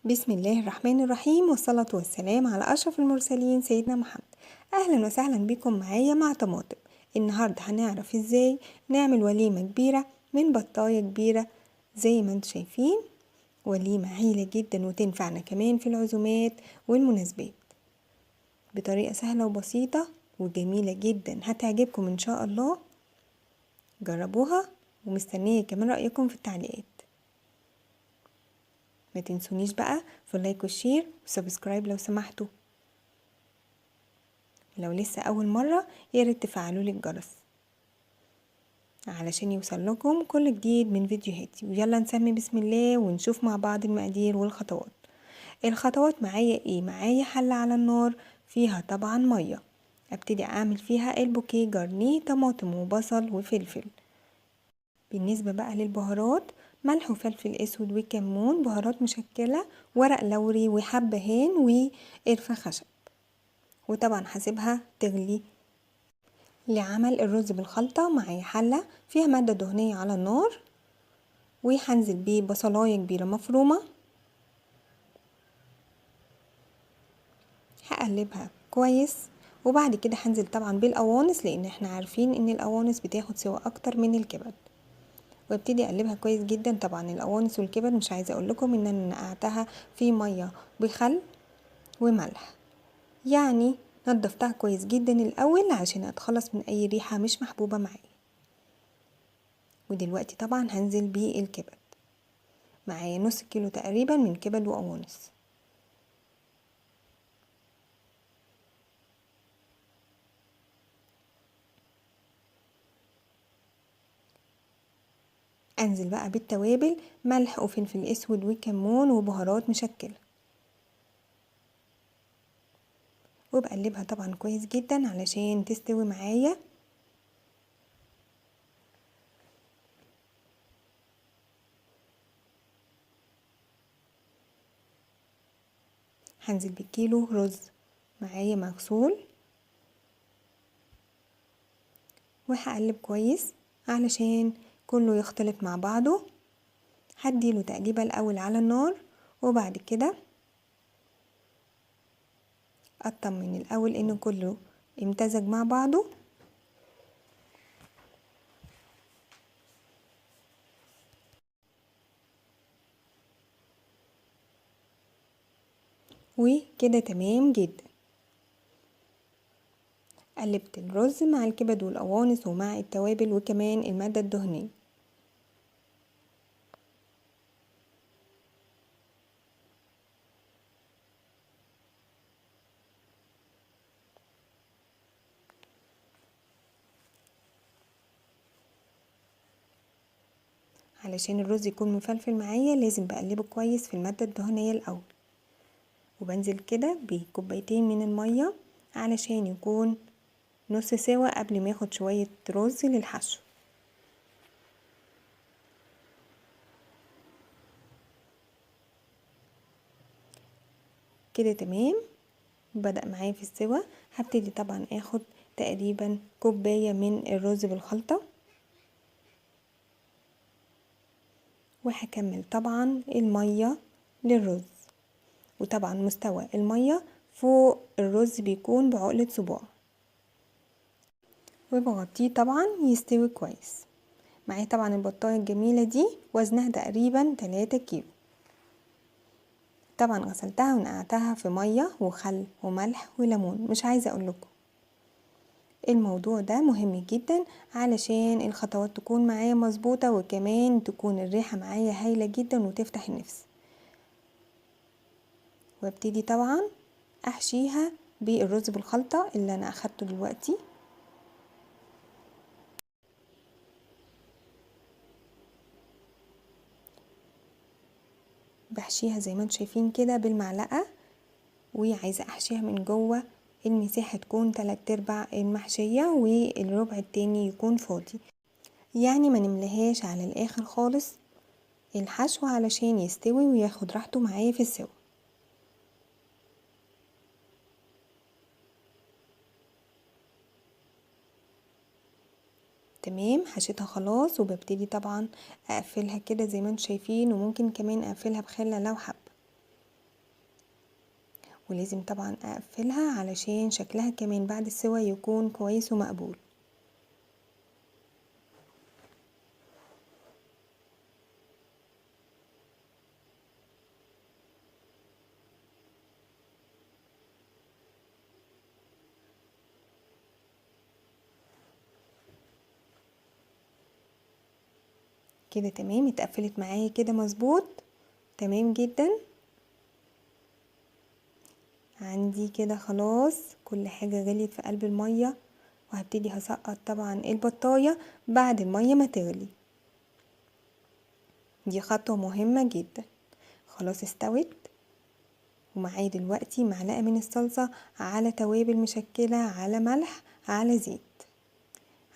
بسم الله الرحمن الرحيم، والصلاة والسلام على أشرف المرسلين سيدنا محمد. أهلا وسهلا بكم معايا مع طماطم. النهاردة هنعرف ازاي نعمل وليمة كبيرة من بطاية كبيرة زي ما انتم شايفين. وليمة هايلة جدا وتنفعنا كمان في العزومات والمناسبات بطريقة سهلة وبسيطة وجميلة جدا، هتعجبكم ان شاء الله. جربوها ومستنية كمان رأيكم في التعليقات. ما تنسونيش بقى في اللايك والشير وسبسكرايب لو سمحتوا. لو لسه اول مرة ياريت تفعلوا لي الجرس علشان يوصل لكم كل جديد من فيديوهاتي. ويلا نسمي بسم الله ونشوف مع بعض المقادير والخطوات. الخطوات معايا ايه؟ معايا حلة على النار فيها طبعا مية، ابتدي اعمل فيها البوكيه جرنيه طماطم وبصل وفلفل. بالنسبة بقى للبهارات، ملح وفلفل اسود وكمون، بهارات مشكلة، ورق لوري وحبهان وقرفة خشب. وطبعا هسيبها تغلي. لعمل الرز بالخلطة معايا حلة فيها مادة دهنية على النار، وهنزل بيه بصلاية كبيرة مفرومة، هقلبها كويس. وبعد كده هنزل طبعا بالقوانص، لان احنا عارفين ان القوانص بتاخد سوا اكتر من الكبد. وابتدي اقلبها كويس جدا. طبعا القوانص والكبد مش عايزه اقول لكم ان انا نقعتها في ميه بخل وملح، يعني نضفتها كويس جدا الاول عشان اتخلص من اي ريحه مش محبوبه معايا. ودلوقتي طبعا هنزل بالكبد، معايا نص كيلو تقريبا من كبد وقوانص. انزل بقى بالتوابل، ملح وفلفل اسود وكمون وبهارات مشكله، وبقلبها طبعا كويس جدا علشان تستوي معايا. هنزل بالكيلو رز معايا مغسول، وهقلب كويس علشان كله يختلط مع بعضه. هديله تقليبه الاول على النار، وبعد كده اطمن الاول ان كله امتزج مع بعضه. وكده تمام جدا. قلبت الرز مع الكبد والقوانص ومع التوابل وكمان المادة الدهنية. علشان الرز يكون مفلفل معايا لازم بقلبه كويس في المادة الدهنية الاول. وبنزل كده بكوبايتين من المية علشان يكون نص سوا قبل ما ياخد شوية رز للحشو. كده تمام، بدأ معايا في السوا. هبتدي طبعا اخد تقريبا كوباية من الرز بالخلطة، وهكمل طبعا المية للرز. وطبعا مستوى المية فوق الرز بيكون بعقلة صباع، وبغطيه طبعا يستوي كويس. معايا طبعا البطاية الجميلة دي وزنها تقريبا 3 كيلو. طبعا غسلتها ونقعتها في مية وخل وملح وليمون. مش عايزة اقول لكم الموضوع ده مهم جدا علشان الخطوات تكون معايا مظبوطة، وكمان تكون الريحة معايا هايلة جدا وتفتح النفس. وابتدي طبعا احشيها بالرز بالخلطة اللي انا اخدته دلوقتي. بحشيها زي ما انتم شايفين كده بالمعلقة، وعايزة احشيها من جوه. المساحة تكون 3/4 المحشية والربع التاني يكون فاضي، يعني ما نملهاش على الاخر خالص الحشو علشان يستوي وياخد راحته معايا في السوا. تمام، حشيتها خلاص. وببتدي طبعا اقفلها كده زي ما انتم شايفين، وممكن كمان اقفلها بخلة لو حابة. ولازم طبعا اقفلها علشان شكلها كمان بعد السوا يكون كويس ومقبول. كده تمام، اتقفلت معايا كده مظبوط، تمام جدا. عندي كده خلاص كل حاجة غليت في قلب المية، وهبتدي هسقط طبعا البطاية بعد المية ما تغلي. دي خطوة مهمة جدا. خلاص استوت، ومعايا دلوقتي معلقة من الصلصة على توابل مشكلة على ملح على زيت،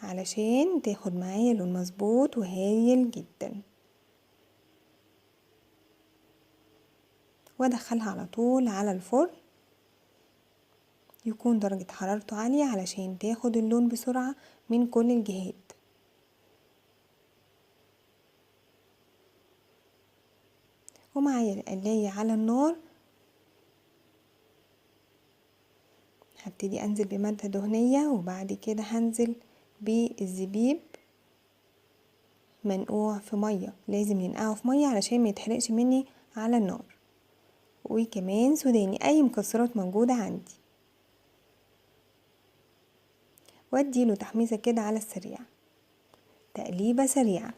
علشان تاخد معايا لون مظبوط وهايل جدا. وادخلها على طول على الفرن، يكون درجة حرارته عالية علشان تاخد اللون بسرعة من كل الجهات. ومعايا القلاية على النار، هبتدي انزل بمادة دهنية، وبعد كده هنزل بالزبيب منقوع في مية، لازم ننقعه في مية علشان ما يتحرقش مني على النار. وكمان سوداني، اي مكسرات موجودة عندي، واديله تحميصة كده على السريع، تقليبة سريعة.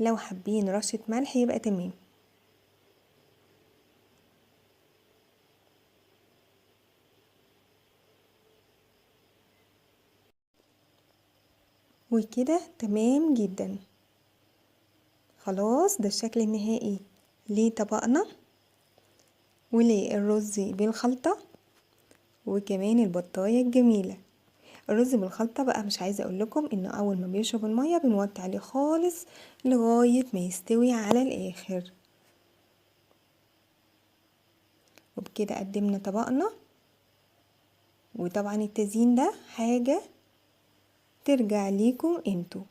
لو حابين رشة ملح يبقى تمام. وكده تمام جدا. خلاص ده الشكل النهائي لطبقنا، وللرز بالخلطة، وكمان البطاية الجميلة. الرز بالخلطة بقى مش عايزة اقول لكم انه اول ما بيشرب المية بنوطي عليه خالص لغاية ما يستوي على الاخر. وبكده قدمنا طبقنا. وطبعا التزيين ده حاجة ترجع ليكم انتوا،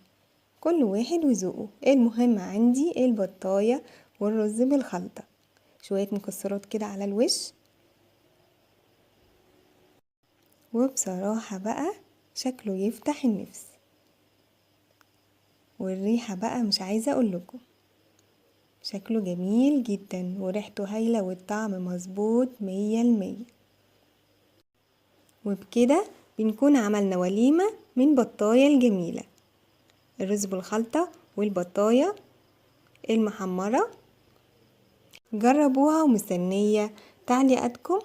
كل واحد وذوقه. المهم عندي البطاية والرز بالخلطة، شوية مكسرات كده على الوش، وبصراحة بقى شكله يفتح النفس، والريحة بقى مش عايزة اقول لكم، شكله جميل جدا وريحته هايلة والطعم مظبوط 100%. وبكده بنكون عملنا وليمة من بطاية الجميلة، الرز بالخلطة والبطاية المحمرة. جربوها ومستنية تعليقاتكم.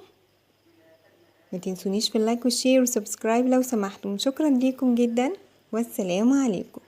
ما تنسونيش في اللايك والشير وسبسكرايب لو سمحتم. شكرا ليكم جدا، والسلام عليكم.